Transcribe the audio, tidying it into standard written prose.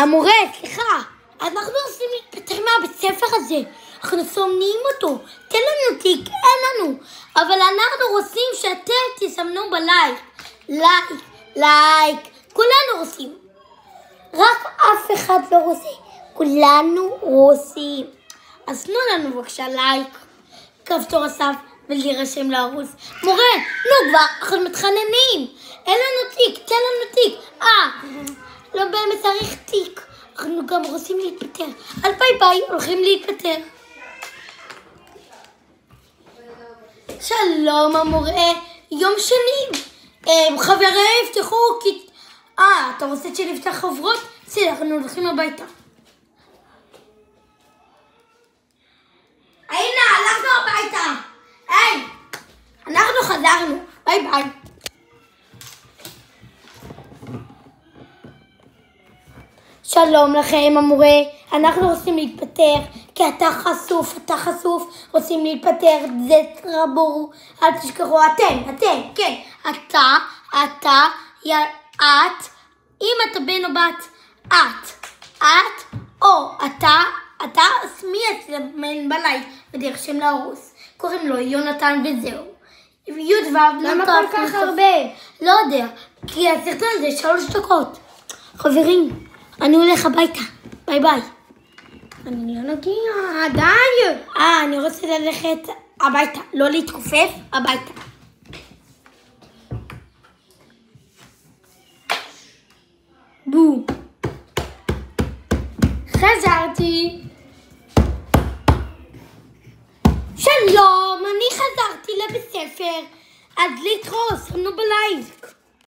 המורה, סליחה, אנחנו רוצים להתפטר מהבית ספר הזה. אנחנו שונאים אותו. תן לנו תיק, אין לנו. אבל אנחנו רוצים שאתם תסמנו בלייק. לייק. כולנו רוצים. רק אף אחד לא רוצה. כולנו רוצים. אז תנו לנו בבקשה לייק, כפתור הסף ולהירשם לערוץ. מורה, נו כבר, אנחנו מתחננים. אין לנו תיק, תן לנו תיק. לא באמת צריך תיק. אנחנו גם רוצים להתפטר. אז ביי ביי, הולכים להתפטר. שלום המורה, יום שני. חברים, יפתחו כיתה. אתה רוצה שנפתח חברות? בסדר, אנחנו הולכים הביתה. הנה, הלכנו הביתה. היי, אנחנו חזרנו. ביי ביי. שלום לכם המורה, אנחנו רוצים להתפטר כי אתה חשוף, רוצים להתפטר, זה ברור, אל תשכחו, אתם, כן, את, אם אתה בן או בת, את, או אתה, מי יצלמן בלייק ותרשם לערוץ, קוראים לו יונתן וזהו. למה כל כך הרבה? לא יודע, כי הסרטון הזה 3 דקות. חברים, אני הולך הביתה, ביי ביי. אני לא נגיע, די. אני רוצה ללכת הביתה, לא להתכופף, הביתה. בוא. חזרתי.